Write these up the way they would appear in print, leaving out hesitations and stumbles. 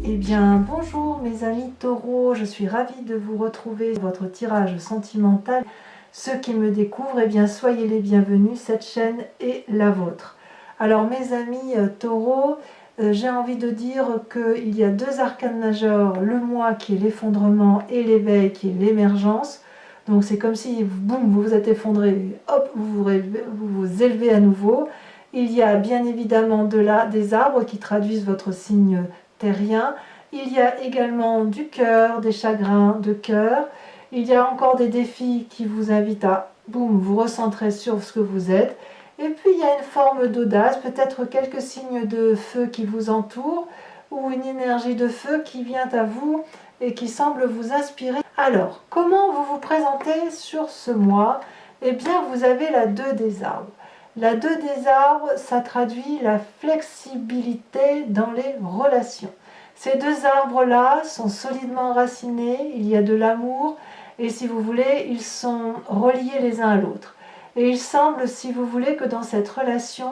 Eh bien, bonjour mes amis taureaux, je suis ravie de vous retrouver sur votre tirage sentimental. Ceux qui me découvrent, eh bien, soyez les bienvenus, cette chaîne est la vôtre. Alors mes amis taureaux, j'ai envie de dire qu'il y a deux arcanes majeurs, le moi qui est l'effondrement et l'éveil qui est l'émergence. Donc c'est comme si, boum, vous vous êtes effondré, hop, vous vous élevez à nouveau. Il y a bien évidemment des arbres qui traduisent votre signe terrien. Il y a également du cœur, des chagrins de cœur. Il y a encore des défis qui vous invitent à boum, vous recentrer sur ce que vous êtes. Et puis il y a une forme d'audace, peut-être quelques signes de feu qui vous entourent ou une énergie de feu qui vient à vous et qui semble vous inspirer. Alors, comment vous vous présentez sur ce mois? Eh bien, vous avez la 2 des arbres. La 2 des arbres, ça traduit la flexibilité dans les relations. Ces deux arbres-là sont solidement enracinés, il y a de l'amour, et si vous voulez, ils sont reliés les uns à l'autre. Et il semble, si vous voulez, que dans cette relation,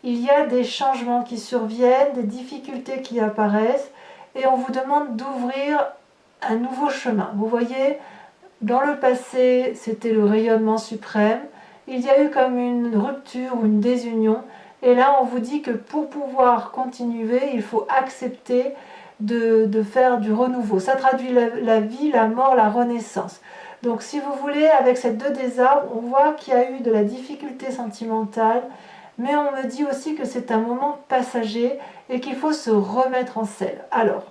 il y a des changements qui surviennent, des difficultés qui apparaissent, et on vous demande d'ouvrir un nouveau chemin. Vous voyez, dans le passé, c'était le rayonnement suprême. Il y a eu comme une rupture ou une désunion. Et là, on vous dit que pour pouvoir continuer, il faut accepter de faire du renouveau. Ça traduit la vie, la mort, la renaissance. Donc si vous voulez, avec cette 2 des arbres, on voit qu'il y a eu de la difficulté sentimentale, mais on me dit aussi que c'est un moment passager et qu'il faut se remettre en selle. Alors,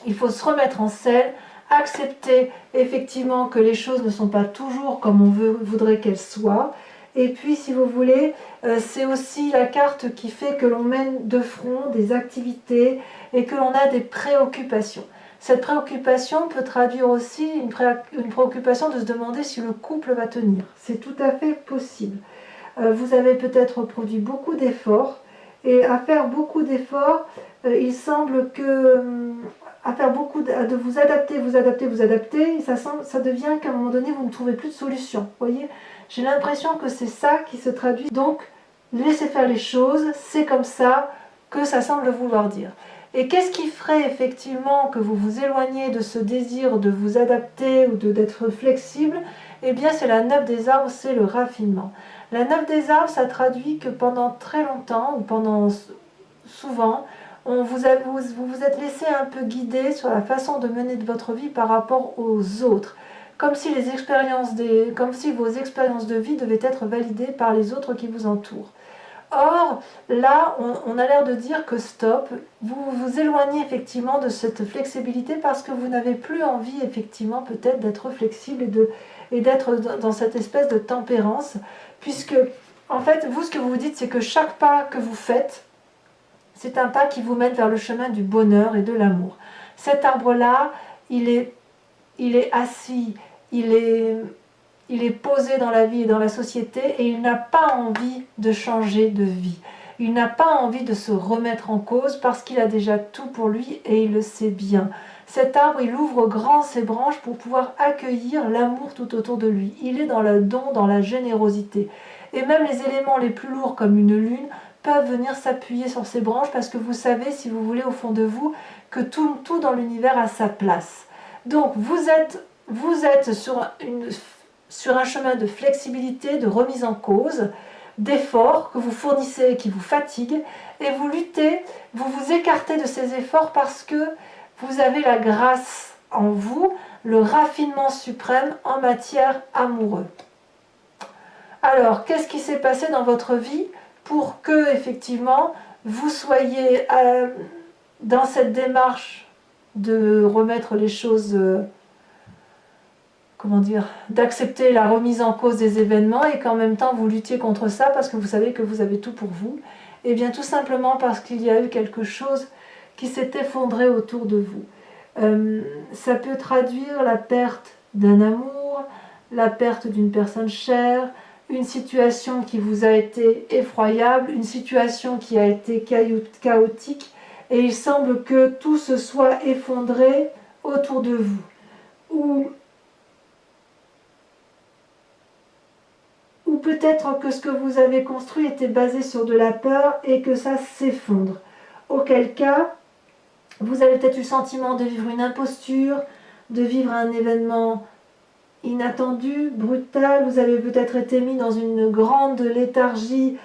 il faut se remettre en selle, accepter effectivement que les choses ne sont pas toujours comme on voudrait qu'elles soient. Et puis, si vous voulez, c'est aussi la carte qui fait que l'on mène de front des activités et que l'on a des préoccupations. Cette préoccupation peut traduire aussi une préoccupation de se demander si le couple va tenir. C'est tout à fait possible. Vous avez peut-être produit beaucoup d'efforts, et à faire beaucoup d'efforts, il semble que à faire beaucoup de vous adapter, ça devient qu'à un moment donné, vous ne trouvez plus de solution. Vous voyez, j'ai l'impression que c'est ça qui se traduit. Donc, laissez faire les choses, c'est comme ça que ça semble vouloir dire. Et qu'est-ce qui ferait effectivement que vous vous éloigniez de ce désir de vous adapter ou d'être flexible? Eh bien, c'est la 9 des arbres, c'est le raffinement. La 9 des arbres, ça traduit que pendant très longtemps, ou pendant souvent, vous vous êtes laissé un peu guider sur la façon de mener de votre vie par rapport aux autres. Comme si vos expériences de vie devaient être validées par les autres qui vous entourent. Or, là, on a l'air de dire que stop, vous vous éloignez effectivement de cette flexibilité parce que vous n'avez plus envie effectivement peut-être d'être flexible et d'être dans cette espèce de tempérance, puisque en fait, vous, ce que vous vous dites, c'est que chaque pas que vous faites, c'est un pas qui vous mène vers le chemin du bonheur et de l'amour. Cet arbre-là, il est assis, il est posé dans la vie et dans la société et il n'a pas envie de changer de vie. Il n'a pas envie de se remettre en cause parce qu'il a déjà tout pour lui et il le sait bien. Cet arbre, il ouvre grand ses branches pour pouvoir accueillir l'amour tout autour de lui. Il est dans le don, dans la générosité. Et même les éléments les plus lourds comme une lune peuvent venir s'appuyer sur ses branches parce que vous savez, si vous voulez, au fond de vous, que tout dans l'univers a sa place. Donc vous êtes sur un chemin de flexibilité, de remise en cause, d'efforts que vous fournissez et qui vous fatiguent, et vous luttez, vous vous écartez de ces efforts parce que vous avez la grâce en vous, le raffinement suprême en matière amoureuse. Alors, qu'est-ce qui s'est passé dans votre vie pour que, effectivement, vous soyez dans cette démarche de remettre les choses, d'accepter la remise en cause des événements et qu'en même temps vous luttiez contre ça parce que vous savez que vous avez tout pour vous? Eh bien, tout simplement parce qu'il y a eu quelque chose qui s'est effondré autour de vous. Ça peut traduire la perte d'un amour, la perte d'une personne chère, une situation qui vous a été effroyable, une situation qui a été chaotique, et il semble que tout se soit effondré autour de vous. Ou peut-être que ce que vous avez construit était basé sur de la peur et que ça s'effondre. Auquel cas, Vous avez peut-être eu le sentiment de vivre une imposture, de vivre un événement inattendu, brutal. Vous avez peut-être été mis dans une grande léthargie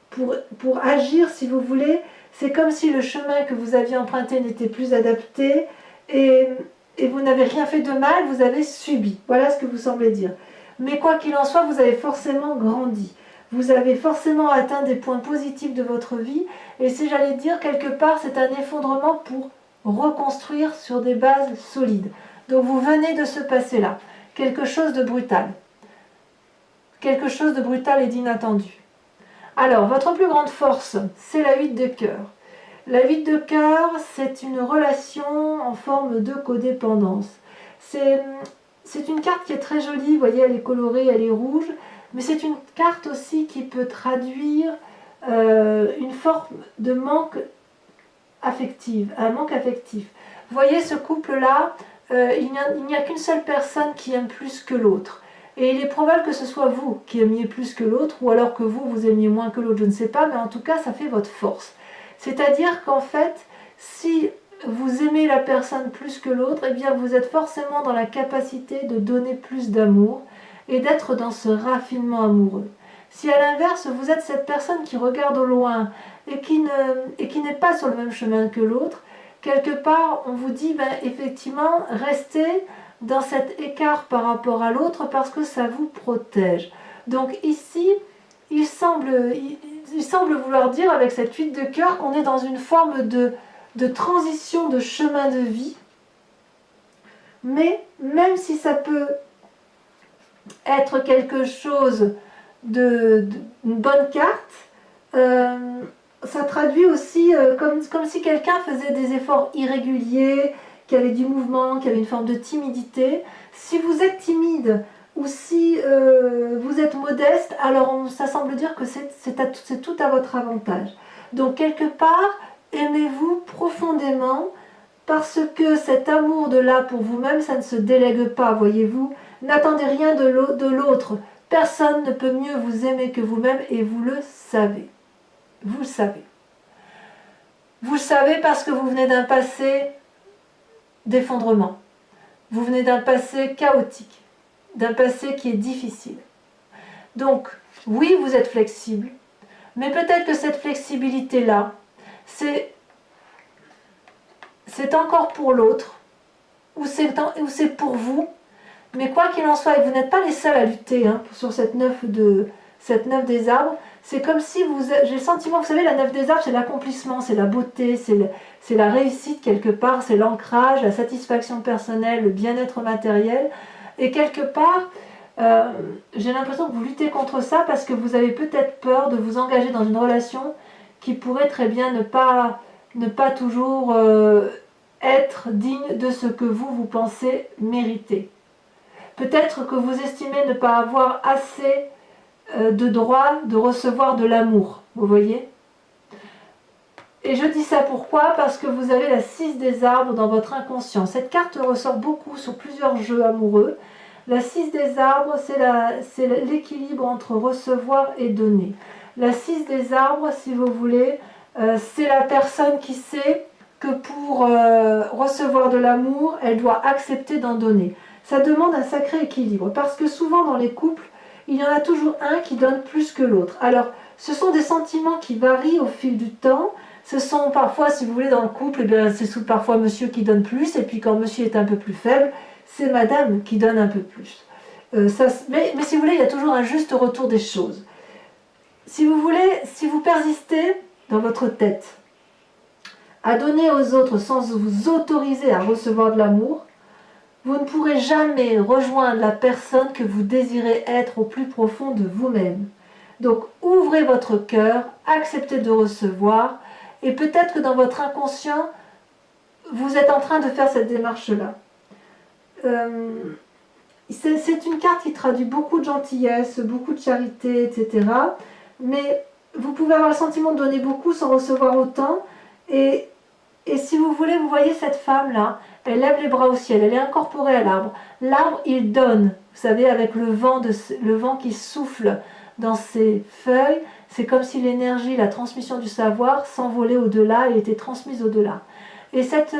pour agir, si vous voulez. C'est comme si le chemin que vous aviez emprunté n'était plus adapté et vous n'avez rien fait de mal, vous avez subi. Voilà ce que vous semblez dire. Mais quoi qu'il en soit, vous avez forcément grandi. Vous avez forcément atteint des points positifs de votre vie. Et si j'allais dire, quelque part, c'est un effondrement pour reconstruire sur des bases solides. Donc vous venez de ce passé-là. Quelque chose de brutal. Quelque chose de brutal et d'inattendu. Alors, votre plus grande force, c'est la 8 de cœur. La 8 de cœur, c'est une relation en forme de codépendance. C'est une carte qui est très jolie, vous voyez, elle est colorée, elle est rouge, mais c'est une carte aussi qui peut traduire une forme de manque affectif, un manque affectif. Vous voyez, ce couple-là, il n'y a qu'une seule personne qui aime plus que l'autre. Et il est probable que ce soit vous qui aimiez plus que l'autre, ou alors que vous aimiez moins que l'autre, je ne sais pas, mais en tout cas, ça fait votre force. C'est-à-dire qu'en fait, si vous aimez la personne plus que l'autre, eh bien vous êtes forcément dans la capacité de donner plus d'amour et d'être dans ce raffinement amoureux. Si à l'inverse, vous êtes cette personne qui regarde au loin et qui n'est pas sur le même chemin que l'autre, quelque part, on vous dit, effectivement, restez dans cet écart par rapport à l'autre parce que ça vous protège. Donc ici, il semble vouloir dire avec cette 8 de cœur qu'on est dans une forme de transition de chemin de vie. Mais même si ça peut être quelque chose une bonne carte, ça traduit aussi comme si quelqu'un faisait des efforts irréguliers, qui avait du mouvement, qui avait une forme de timidité. Si vous êtes timide ou si vous êtes modeste, alors ça semble dire que c'est tout à votre avantage. Donc quelque part, aimez-vous profondément parce que cet amour de là pour vous-même, ça ne se délègue pas, voyez-vous. N'attendez rien de l'autre. Personne ne peut mieux vous aimer que vous-même et vous le savez. Vous le savez. Vous le savez parce que vous venez d'un passé d'effondrement. Vous venez d'un passé chaotique, d'un passé qui est difficile. Donc, oui, vous êtes flexible, mais peut-être que cette flexibilité-là, c'est encore pour l'autre, ou c'est pour vous, mais quoi qu'il en soit, et vous n'êtes pas les seuls à lutter sur cette 9 des arbres. C'est comme si j'ai le sentiment, vous savez, la 9 des arbres, c'est l'accomplissement, c'est la beauté, c'est la réussite quelque part, c'est l'ancrage, la satisfaction personnelle, le bien-être matériel. Et quelque part, j'ai l'impression que vous luttez contre ça parce que vous avez peut-être peur de vous engager dans une relation qui pourrait très bien ne pas toujours être digne de ce que vous pensez mériter. Peut-être que vous estimez ne pas avoir assez de droit de recevoir de l'amour, vous voyez. Et je dis ça pourquoi? Parce que vous avez la 6 des arbres dans votre inconscient. Cette carte ressort beaucoup sur plusieurs jeux amoureux. La 6 des arbres, c'est l'équilibre entre recevoir et donner. La 6 des arbres, si vous voulez, c'est la personne qui sait que pour recevoir de l'amour, elle doit accepter d'en donner. Ça demande un sacré équilibre, parce que souvent dans les couples, il y en a toujours un qui donne plus que l'autre. Alors, ce sont des sentiments qui varient au fil du temps. Ce sont parfois, si vous voulez, dans le couple, c'est parfois monsieur qui donne plus, et puis quand monsieur est un peu plus faible, c'est madame qui donne un peu plus. Mais si vous voulez, il y a toujours un juste retour des choses. Si vous voulez, si vous persistez dans votre tête à donner aux autres sans vous autoriser à recevoir de l'amour, vous ne pourrez jamais rejoindre la personne que vous désirez être au plus profond de vous-même. Donc ouvrez votre cœur, acceptez de recevoir, et peut-être que dans votre inconscient, vous êtes en train de faire cette démarche-là. C'est une carte qui traduit beaucoup de gentillesse, beaucoup de charité, etc. Mais vous pouvez avoir le sentiment de donner beaucoup sans recevoir autant. Et si vous voulez, vous voyez cette femme-là, elle lève les bras au ciel, elle est incorporée à l'arbre. L'arbre, il donne, vous savez, avec le vent qui souffle dans ses feuilles, C'est comme si l'énergie, la transmission du savoir s'envolait au-delà et était transmise au-delà. Et cette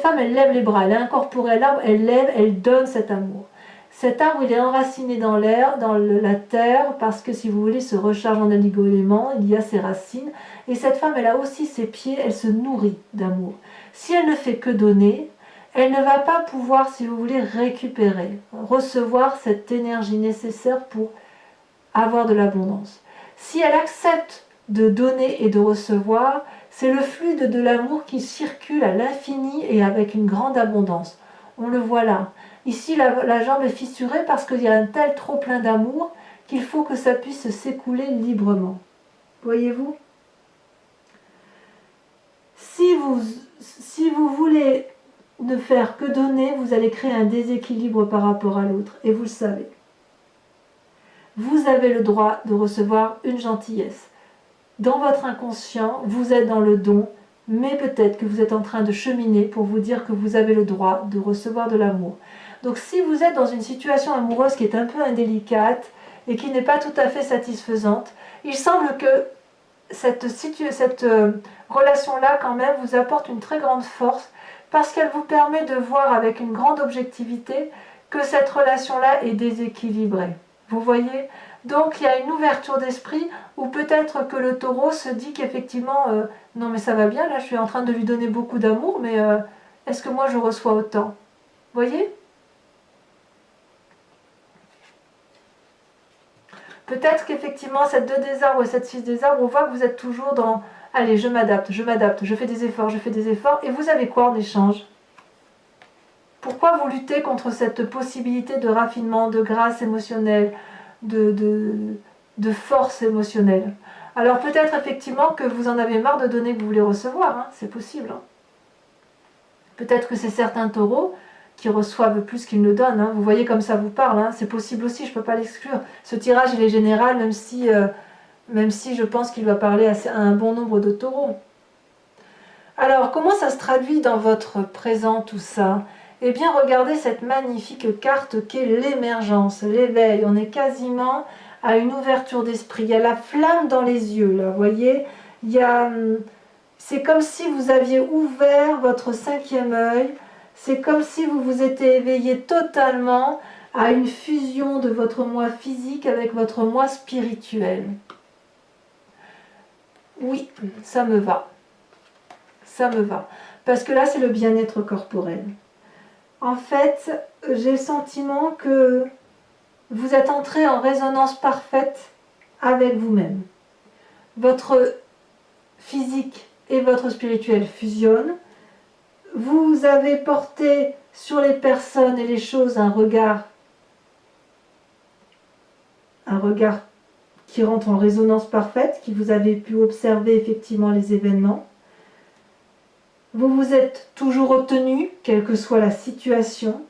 femme, elle lève les bras, elle a incorporé l'arbre, elle lève, elle donne cet amour. Cet arbre, il est enraciné dans l'air, dans la terre, parce que si vous voulez, il se recharge en oligo-éléments, il y a ses racines. Et cette femme, elle a aussi ses pieds, elle se nourrit d'amour. Si elle ne fait que donner, elle ne va pas pouvoir, si vous voulez, récupérer, recevoir cette énergie nécessaire pour avoir de l'abondance. Si elle accepte de donner et de recevoir, c'est le fluide de l'amour qui circule à l'infini et avec une grande abondance. On le voit là. Ici, la jambe est fissurée parce qu'il y a un tel trop plein d'amour qu'il faut que ça puisse s'écouler librement. Voyez-vous ? Si vous voulez ne faire que donner, vous allez créer un déséquilibre par rapport à l'autre. Et vous le savez. Vous avez le droit de recevoir une gentillesse. Dans votre inconscient, vous êtes dans le don, mais peut-être que vous êtes en train de cheminer pour vous dire que vous avez le droit de recevoir de l'amour. Donc si vous êtes dans une situation amoureuse qui est un peu indélicate et qui n'est pas tout à fait satisfaisante, il semble que cette relation-là quand même vous apporte une très grande force parce qu'elle vous permet de voir avec une grande objectivité que cette relation-là est déséquilibrée. Vous voyez ? Donc il y a une ouverture d'esprit où peut-être que le taureau se dit qu'effectivement, non mais ça va bien, là je suis en train de lui donner beaucoup d'amour, mais est-ce que moi je reçois autant ? Voyez ? Peut-être qu'effectivement cette 2 des arbres et cette 6 des arbres, on voit que vous êtes toujours dans « allez, je m'adapte, je fais des efforts, et vous avez quoi en échange ? Pourquoi vous luttez contre cette possibilité de raffinement, de grâce émotionnelle, de force émotionnelle ? Alors peut-être effectivement que vous en avez marre de donner que vous voulez recevoir, hein, c'est possible. Hein. Peut-être que c'est certains taureaux qui reçoivent plus qu'ils ne donnent. Hein. Vous voyez comme ça vous parle, hein. C'est possible aussi, je ne peux pas l'exclure. Ce tirage il est général, même si je pense qu'il va parler à un bon nombre de taureaux. Alors comment ça se traduit dans votre présent tout ça ? Eh bien regardez cette magnifique carte qu'est l'émergence, l'éveil. On est quasiment à une ouverture d'esprit. Il y a la flamme dans les yeux, là, vous voyez ? C'est comme si vous aviez ouvert votre 5e œil. C'est comme si vous vous étiez éveillé totalement à une fusion de votre moi physique avec votre moi spirituel. Oui, ça me va. Ça me va. Parce que là, c'est le bien-être corporel. En fait, j'ai le sentiment que vous êtes entré en résonance parfaite avec vous-même. Votre physique et votre spirituel fusionnent. Vous avez porté sur les personnes et les choses un regard qui rentre en résonance parfaite, qui vous avez pu observer effectivement les événements. Vous vous êtes toujours obtenu, quelle que soit la situation,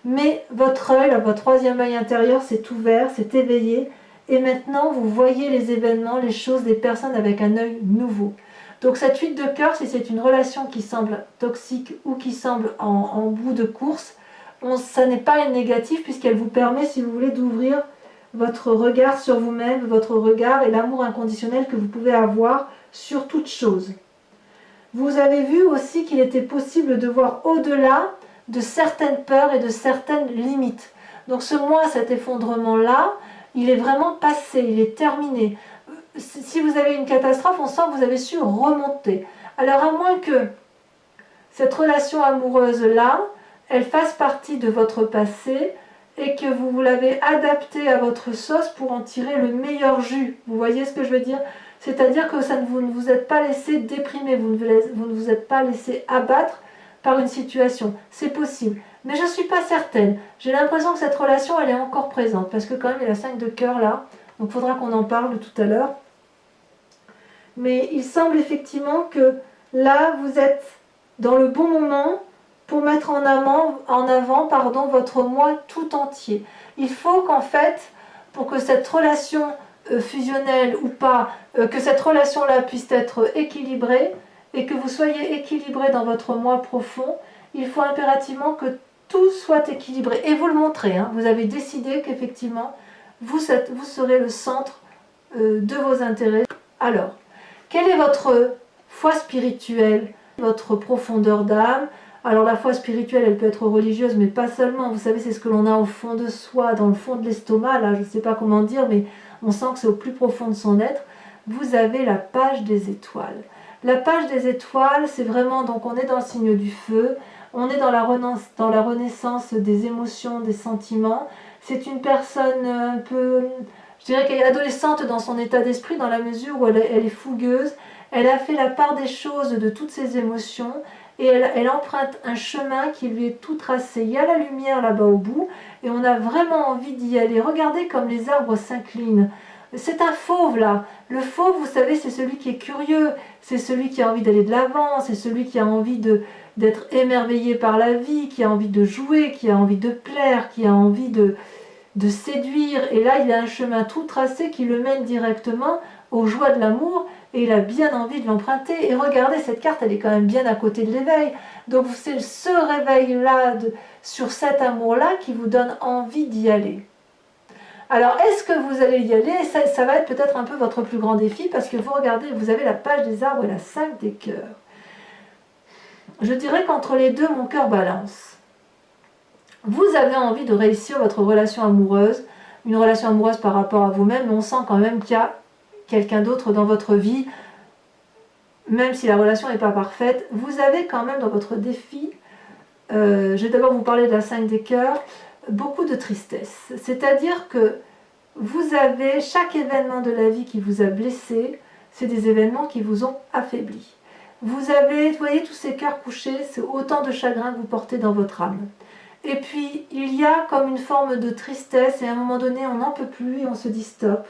mais votre œil, votre 3e œil intérieur s'est ouvert, s'est éveillé, et maintenant vous voyez les événements, les choses, les personnes avec un œil nouveau. Donc cette 8 de cœur, si c'est une relation qui semble toxique ou qui semble en bout de course, ça n'est pas négatif puisqu'elle vous permet, si vous voulez, d'ouvrir votre regard sur vous-même, votre regard et l'amour inconditionnel que vous pouvez avoir sur toute chose. Vous avez vu aussi qu'il était possible de voir au-delà de certaines peurs et de certaines limites. Donc ce mois, cet effondrement-là, il est vraiment passé, il est terminé. Si vous avez une catastrophe, on sent que vous avez su remonter. Alors à moins que cette relation amoureuse-là, elle fasse partie de votre passé et que vous l'avez adaptée à votre sauce pour en tirer le meilleur jus. Vous voyez ce que je veux dire ? C'est-à-dire que vous ne vous êtes pas laissé déprimer, vous ne vous êtes pas laissé abattre par une situation. C'est possible. Mais je ne suis pas certaine. J'ai l'impression que cette relation, elle est encore présente. Parce que quand même, il y a la 5 de cœur là. Donc il faudra qu'on en parle tout à l'heure. Mais il semble effectivement que là, vous êtes dans le bon moment pour mettre en avant votre moi tout entier. Il faut qu'en fait, pour que cette relation fusionnelle ou pas, que cette relation-là puisse être équilibrée et que vous soyez équilibré dans votre moi profond, il faut impérativement que tout soit équilibré. Et vous le montrez, hein, vous avez décidé qu'effectivement, vous serez le centre de vos intérêts. Alors, quelle est votre foi spirituelle, votre profondeur d'âme? Alors la foi spirituelle, elle peut être religieuse, mais pas seulement. Vous savez, c'est ce que l'on a au fond de soi, dans le fond de l'estomac, là, je ne sais pas comment dire, mais on sent que c'est au plus profond de son être. Vous avez la page des étoiles. La page des étoiles, c'est vraiment, donc on est dans le signe du feu, on est dans la renaissance des émotions, des sentiments. C'est une personne un peu, je dirais qu'elle est adolescente dans son état d'esprit, dans la mesure où elle est fougueuse. Elle a fait la part des choses de toutes ses émotions et elle emprunte un chemin qui lui est tout tracé. Il y a la lumière là-bas au bout et on a vraiment envie d'y aller. Regardez comme les arbres s'inclinent. C'est un fauve là. Le fauve, vous savez, c'est celui qui est curieux, c'est celui qui a envie d'aller de l'avant, c'est celui qui a envie d'être émerveillé par la vie, qui a envie de jouer, qui a envie de plaire, qui a envie de séduire. Et là, il a un chemin tout tracé qui le mène directement aux joies de l'amour et il a bien envie de l'emprunter. Et regardez, cette carte, elle est quand même bien à côté de l'éveil. Donc c'est ce réveil-là, sur cet amour-là, qui vous donne envie d'y aller. Alors, est-ce que vous allez y aller? Ça va être peut-être un peu votre plus grand défi, parce que vous regardez, vous avez la page des arbres et la 5 des cœurs. Je dirais qu'entre les deux, mon cœur balance. Vous avez envie de réussir votre relation amoureuse, une relation amoureuse par rapport à vous-même, mais on sent quand même qu'il y a quelqu'un d'autre dans votre vie, même si la relation n'est pas parfaite. Vous avez quand même dans votre défi, je vais d'abord vous parler de la 5 des cœurs, beaucoup de tristesse. C'est-à-dire que vous avez chaque événement de la vie qui vous a blessé, c'est des événements qui vous ont affaibli. Vous voyez tous ces cœurs couchés, c'est autant de chagrin que vous portez dans votre âme. Et puis, il y a comme une forme de tristesse, et à un moment donné, on n'en peut plus et on se dit stop.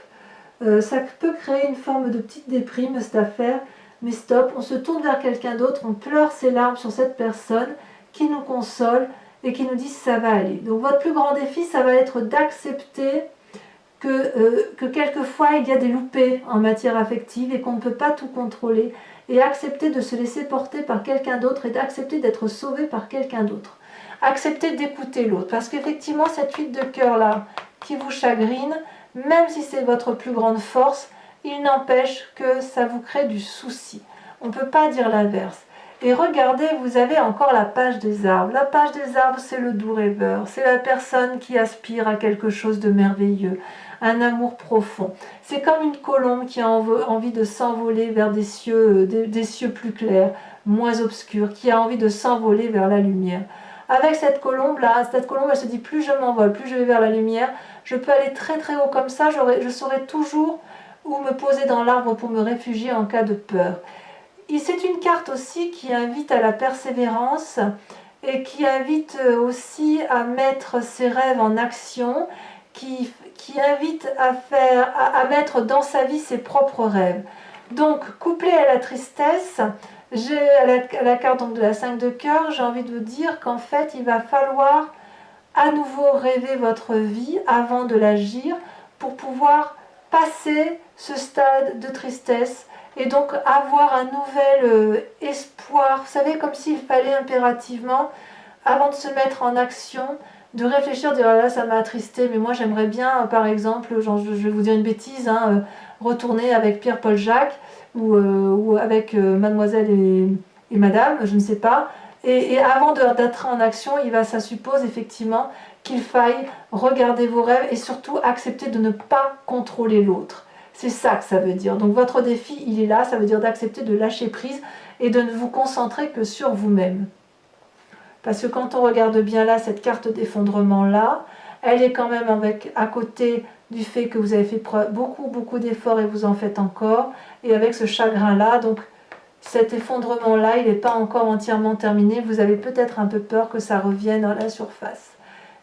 Ça peut créer une forme de petite déprime, cette affaire, mais stop, on se tourne vers quelqu'un d'autre, on pleure ses larmes sur cette personne qui nous console et qui nous dit ça va aller. Donc votre plus grand défi, ça va être d'accepter que quelquefois il y a des loupés en matière affective et qu'on ne peut pas tout contrôler, et accepter de se laisser porter par quelqu'un d'autre et d'accepter d'être sauvé par quelqu'un d'autre. Accepter d'écouter l'autre, parce qu'effectivement cette 8 de cœur là qui vous chagrine, même si c'est votre plus grande force, il n'empêche que ça vous crée du souci. On ne peut pas dire l'inverse. Et regardez, vous avez encore la page des arbres. La page des arbres, c'est le doux rêveur. C'est la personne qui aspire à quelque chose de merveilleux, un amour profond. C'est comme une colombe qui a envie de s'envoler vers des cieux plus clairs, moins obscurs, qui a envie de s'envoler vers la lumière. Avec cette colombe-là, elle se dit plus je m'envole, plus je vais vers la lumière, je peux aller très très haut comme ça, je saurai toujours où me poser dans l'arbre pour me réfugier en cas de peur. Et c'est une carte aussi qui invite à la persévérance et qui invite aussi à mettre ses rêves en action, qui invite à mettre dans sa vie ses propres rêves. Donc, couplé à la tristesse, à la carte donc, de la 5 de cœur, j'ai envie de vous dire qu'en fait, il va falloir à nouveau rêver votre vie avant de l'agir pour pouvoir passer ce stade de tristesse et donc avoir un nouvel espoir. Vous savez, comme s'il fallait impérativement, avant de se mettre en action, de réfléchir, dire ah là ça m'a attristé, mais moi j'aimerais bien, par exemple, genre, je vais vous dire une bêtise, retourner avec Pierre-Paul Jacques ou avec Mademoiselle et Madame, je ne sais pas. Et avant d'être en action, ça suppose effectivement qu'il faille regarder vos rêves et surtout accepter de ne pas contrôler l'autre. C'est ça que ça veut dire. Donc votre défi, il est là, ça veut dire d'accepter de lâcher prise et de ne vous concentrer que sur vous-même. Parce que quand on regarde bien là, cette carte d'effondrement là, elle est quand même à côté du fait que vous avez fait beaucoup d'efforts et vous en faites encore, et avec ce chagrin là, donc cet effondrement là, il n'est pas encore entièrement terminé, vous avez peut-être un peu peur que ça revienne à la surface.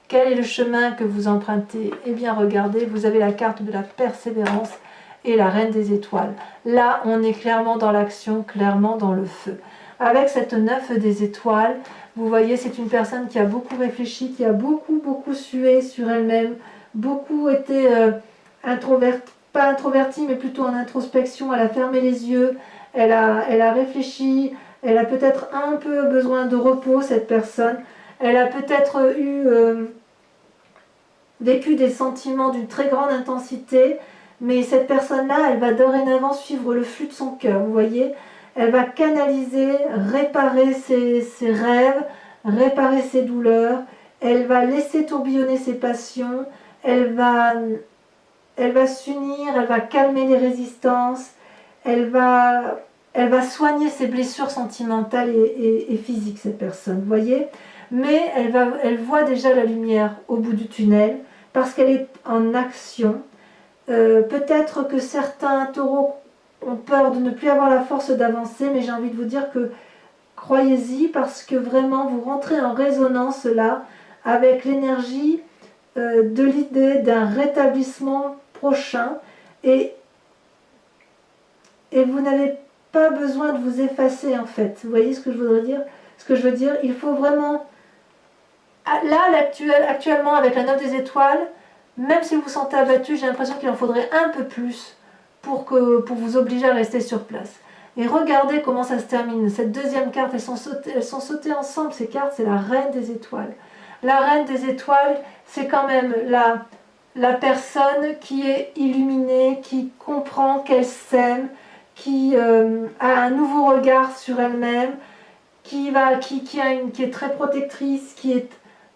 Quel est le chemin que vous empruntez? Eh bien regardez, vous avez la carte de la persévérance et la reine des étoiles. Là, on est clairement dans l'action, clairement dans le feu. Avec cette 9 des étoiles, vous voyez, c'est une personne qui a beaucoup réfléchi, qui a beaucoup sué sur elle-même, beaucoup été pas introvertie, mais plutôt en introspection. Elle a fermé les yeux, elle a réfléchi, elle a peut-être un peu besoin de repos, cette personne. Elle a peut-être vécu des sentiments d'une très grande intensité, mais cette personne-là, elle va dorénavant suivre le flux de son cœur, vous voyez. Elle va canaliser, réparer ses rêves, réparer ses douleurs, elle va laisser tourbillonner ses passions, elle va s'unir, elle va calmer les résistances, elle va soigner ses blessures sentimentales et physiques, cette personne, vous voyez. Mais elle voit déjà la lumière au bout du tunnel parce qu'elle est en action. Peut-être que certains taureaux ont peur de ne plus avoir la force d'avancer, mais j'ai envie de vous dire que croyez-y parce que vraiment vous rentrez en résonance là avec l'énergie de l'idée d'un rétablissement prochain et vous n'avez pas besoin de vous effacer en fait. Vous voyez ce que je voudrais dire? Ce que je veux dire, il faut vraiment... Là, actuellement, avec la 9 des étoiles, même si vous vous sentez abattu, j'ai l'impression qu'il en faudrait un peu plus pour vous obliger à rester sur place. Et regardez comment ça se termine. Cette deuxième carte, elles sont sautées ensemble, ces cartes, c'est la Reine des étoiles. La Reine des étoiles, c'est quand même la personne qui est illuminée, qui comprend qu'elle s'aime, qui a un nouveau regard sur elle-même, qui est très protectrice, qui est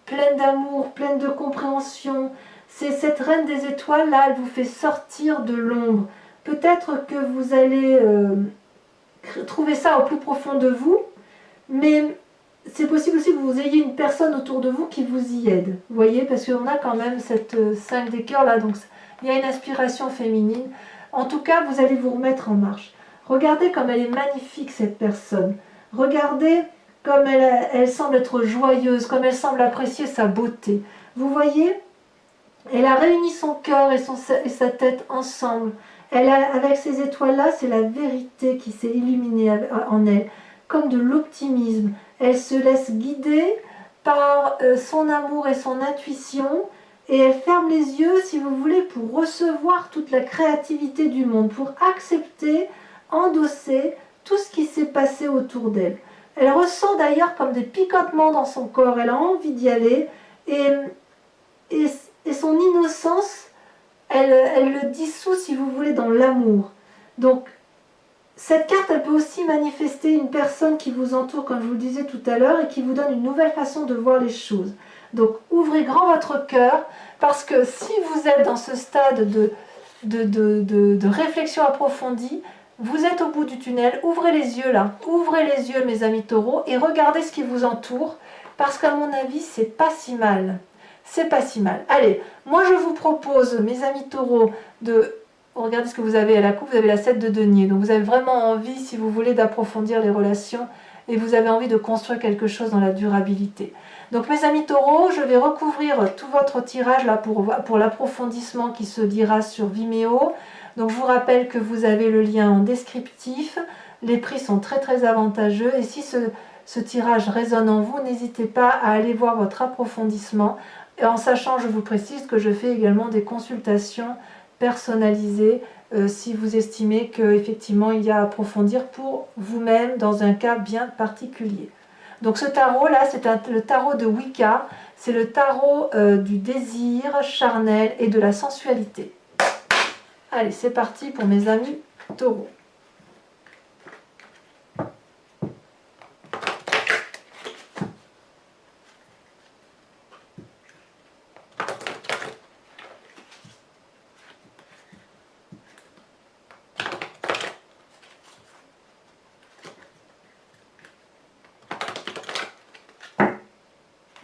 pleine d'amour, pleine de compréhension. C'est cette Reine des étoiles là, elle vous fait sortir de l'ombre. Peut-être que vous allez trouver ça au plus profond de vous, mais c'est possible aussi que vous ayez une personne autour de vous qui vous y aide. Vous voyez, parce qu'on a quand même cette 5 des cœurs là, donc il y a une inspiration féminine. En tout cas, vous allez vous remettre en marche. Regardez comme elle est magnifique cette personne. Regardez comme elle semble être joyeuse, comme elle semble apprécier sa beauté. Vous voyez, elle a réuni son cœur et sa tête ensemble. Avec ces étoiles-là, c'est la vérité qui s'est illuminée en elle, comme de l'optimisme. Elle se laisse guider par son amour et son intuition, et elle ferme les yeux, si vous voulez, pour recevoir toute la créativité du monde, pour accepter, endosser tout ce qui s'est passé autour d'elle. Elle ressent d'ailleurs comme des picotements dans son corps, elle a envie d'y aller, et son innocence, elle le dissout, si vous voulez, dans l'amour. Donc, cette carte, elle peut aussi manifester une personne qui vous entoure, comme je vous le disais tout à l'heure, et qui vous donne une nouvelle façon de voir les choses. Donc, ouvrez grand votre cœur, parce que si vous êtes dans ce stade de réflexion approfondie, vous êtes au bout du tunnel, ouvrez les yeux là, ouvrez les yeux mes amis taureaux, et regardez ce qui vous entoure, parce qu'à mon avis, c'est pas si mal. C'est pas si mal. Allez, moi je vous propose, mes amis taureaux, de... Regardez ce que vous avez à la coupe, vous avez la 7 de denier. Donc vous avez vraiment envie, si vous voulez, d'approfondir les relations et vous avez envie de construire quelque chose dans la durabilité. Donc mes amis taureaux, je vais recouvrir tout votre tirage là pour l'approfondissement qui se dira sur Vimeo. Donc je vous rappelle que vous avez le lien en descriptif. Les prix sont très très avantageux et si ce tirage résonne en vous, n'hésitez pas à aller voir votre approfondissement. Et en sachant, je vous précise que je fais également des consultations personnalisées si vous estimez qu'effectivement il y a à approfondir pour vous-même dans un cas bien particulier. Donc ce tarot là, c'est le tarot de Wicca, c'est le tarot du désir charnel et de la sensualité. Allez, c'est parti pour mes amis taureaux.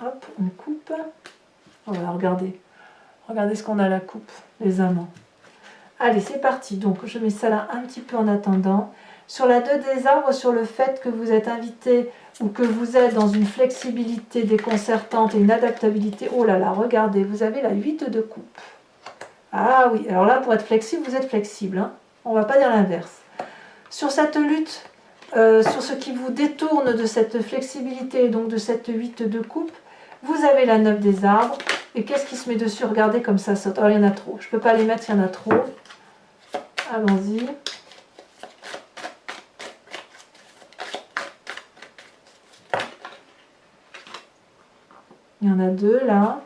Hop, on coupe. Voilà, regardez. Regardez ce qu'on a à la coupe, les amants. Allez, c'est parti. Donc, je mets ça là un petit peu en attendant. Sur la 2 des arbres, sur le fait que vous êtes invité ou que vous êtes dans une flexibilité déconcertante et une adaptabilité. Oh là là, regardez, vous avez la 8 de coupe. Ah oui, alors là, pour être flexible, vous êtes flexible. Hein, on ne va pas dire l'inverse. Sur cette lutte, sur ce qui vous détourne de cette flexibilité et donc de cette 8 de coupe, vous avez la 9 des arbres. Et qu'est-ce qui se met dessus? Regardez comme ça saute. Oh, il y en a trop. Je ne peux pas les mettre s'il y en a trop. Allons-y. Il y en a deux là.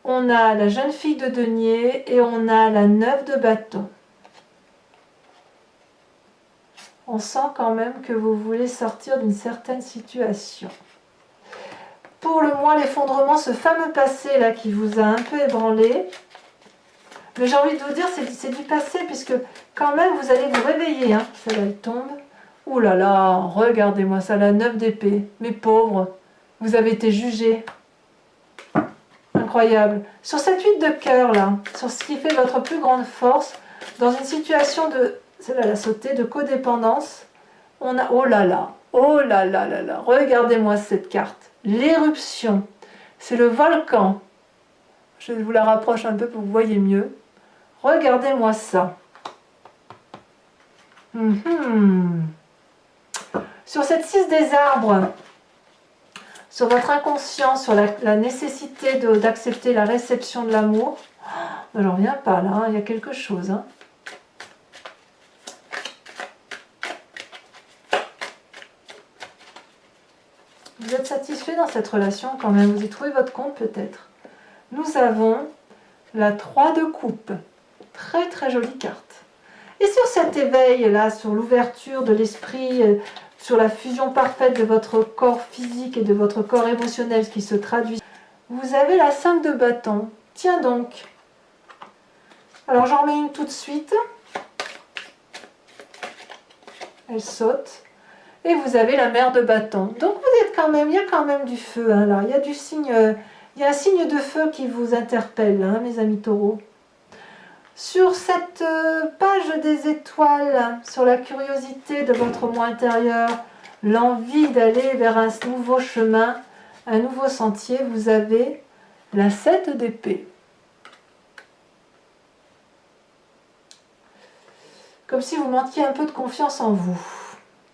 On on a la jeune fille de denier et on a la 9 de bâton. On sent quand même que vous voulez sortir d'une certaine situation. Pour le mois l'effondrement, ce fameux passé là qui vous a un peu ébranlé, mais j'ai envie de vous dire c'est du passé puisque quand même vous allez vous réveiller. Hein. Celle-là elle tombe. Ouh là là, regardez-moi ça, la 9 d'épée. Mes pauvres, vous avez été jugés. Incroyable. Sur cette 8 de cœur là, sur ce qui fait votre plus grande force, dans une situation de, celle-là elle a sauté, de codépendance, on a, oh là là, regardez-moi cette carte. L'éruption, c'est le volcan. Je vous la rapproche un peu pour que vous voyez mieux. Regardez-moi ça. Sur cette 6 des arbres, sur votre inconscient, sur la nécessité d'accepter la réception de l'amour, j'en reviens pas là, hein, il y a quelque chose. Hein. Vous êtes satisfait dans cette relation quand même, vous y trouvez votre compte peut-être. Nous avons la 3 de coupe, très très jolie carte. Et sur cet éveil là, sur l'ouverture de l'esprit, sur la fusion parfaite de votre corps physique et de votre corps émotionnel, ce qui se traduit, vous avez la 5 de bâton. Tiens donc. Alors j'en mets une tout de suite. Elle saute. Et vous avez la mère de bâton. Donc vous êtes quand même, il y a quand même du feu. Hein, là. Il y a du signe, il y a un signe de feu qui vous interpelle, hein, mes amis taureaux. Sur cette page des étoiles, sur la curiosité de votre moi intérieur, l'envie d'aller vers un nouveau chemin, un nouveau sentier, vous avez la 7 d'épée. Comme si vous manquiez un peu de confiance en vous.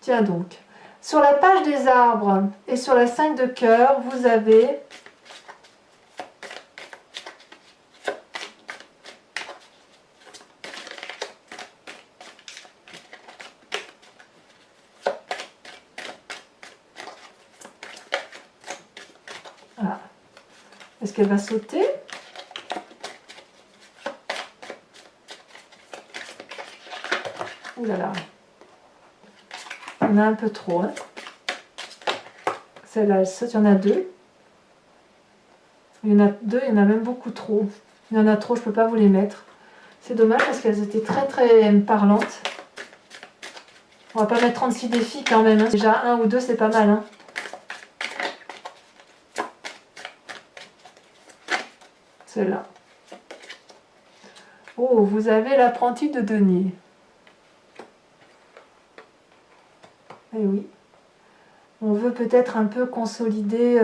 Tiens donc. Sur la page des arbres et sur la 5 de cœur, vous avez voilà. Est-ce qu'elle va sauter? Ouh là là. On a un peu trop. Hein. Celle-là, elle saute. Il y en a deux. Il y en a deux, il y en a même beaucoup trop. Il y en a trop, je ne peux pas vous les mettre. C'est dommage parce qu'elles étaient très très parlantes. On va pas mettre 36 défis quand même. Hein. Déjà un ou deux, c'est pas mal. Hein. Celle-là. Oh, vous avez l'apprenti de denier. Eh oui. On veut peut-être un peu consolider.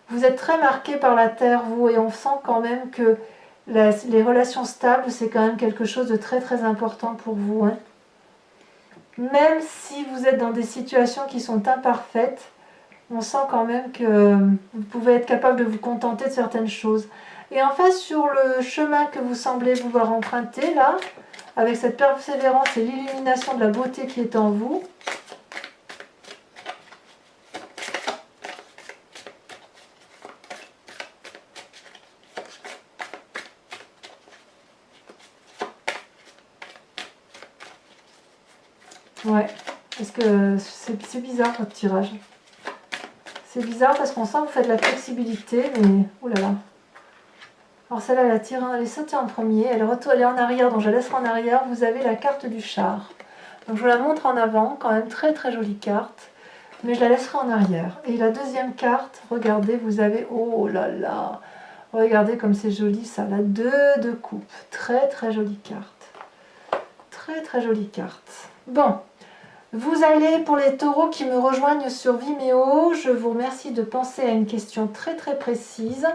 Vous êtes très marqué par la terre, vous, et on sent quand même que les relations stables, c'est quand même quelque chose de très très important pour vous. Hein. Même si vous êtes dans des situations qui sont imparfaites, on sent quand même que vous pouvez être capable de vous contenter de certaines choses. Et enfin, sur le chemin que vous semblez vouloir emprunter, là, avec cette persévérance et l'illumination de la beauté qui est en vous, ouais, parce que c'est bizarre votre tirage. C'est bizarre parce qu'on sent que vous faites de la flexibilité, mais oulala. Alors celle-là, elle est sautée en premier, elle est en arrière, donc je la laisserai en arrière. Vous avez la carte du char. Donc je vous la montre en avant, quand même très très jolie carte, mais je la laisserai en arrière. Et la deuxième carte, regardez, vous avez, oh là là, regardez comme c'est joli ça, la 2 de coupe. Très très jolie carte. Très très jolie carte. Bon. Vous allez, pour les taureaux qui me rejoignent sur Vimeo, je vous remercie de penser à une question très très précise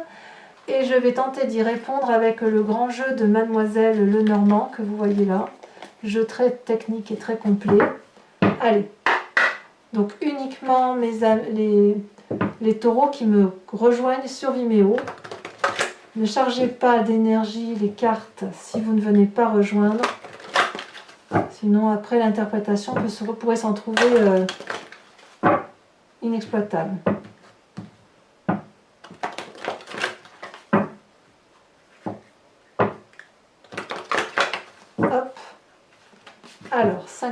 et je vais tenter d'y répondre avec le grand jeu de Mademoiselle Lenormand que vous voyez là. Jeu très technique et très complet. Allez, donc uniquement les taureaux qui me rejoignent sur Vimeo. Ne chargez pas d'énergie les cartes si vous ne venez pas rejoindre. Sinon, après, l'interprétation pourrait s'en trouver inexploitable.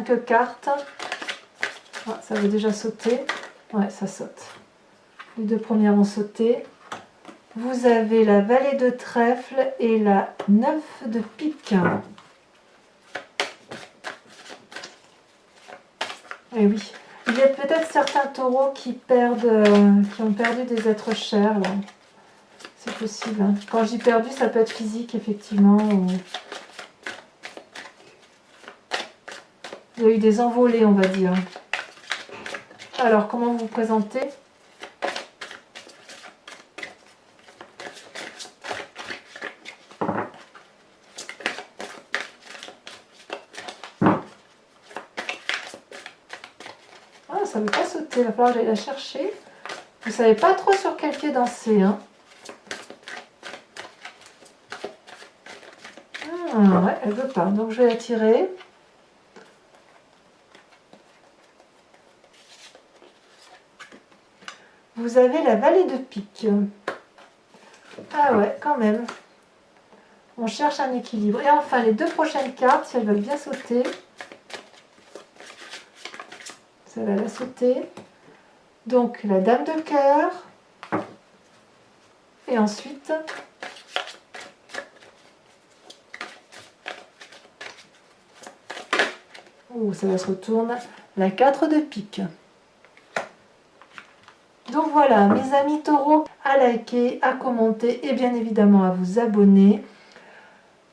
5 cartes. Ah, ça veut déjà sauter. Ouais, ça saute. Les 2 premières ont sauté. Vous avez la vallée de trèfle et la 9 de pique. Et oui, il y a peut-être certains taureaux qui ont perdu des êtres chers là. C'est possible. Hein. Quand je dis perdu, ça peut être physique effectivement. Il y a eu des envolées, on va dire. Alors, comment vous vous présentez? Ah, ça ne veut pas sauter, il va falloir que j'aille la chercher. Vous ne savez pas trop sur quel pied danser. Hein. Ah, ouais, elle ne veut pas. Donc, je vais la tirer. Vous avez la vallée de pique. Ah ouais, quand même. On cherche un équilibre. Et enfin, les 2 prochaines cartes, si elles veulent bien sauter. Celle-là, elle a sauté. Donc, la dame de cœur. Et ensuite... Oh, ça se retourne. La 4 de pique. Donc voilà, mes amis taureaux, à liker, à commenter et bien évidemment à vous abonner.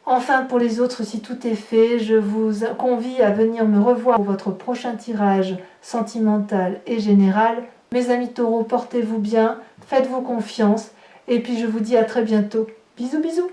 Enfin, pour les autres, si tout est fait, je vous convie à venir me revoir pour votre prochain tirage sentimental et général. Mes amis taureaux, portez-vous bien, faites-vous confiance et puis je vous dis à très bientôt. Bisous bisous.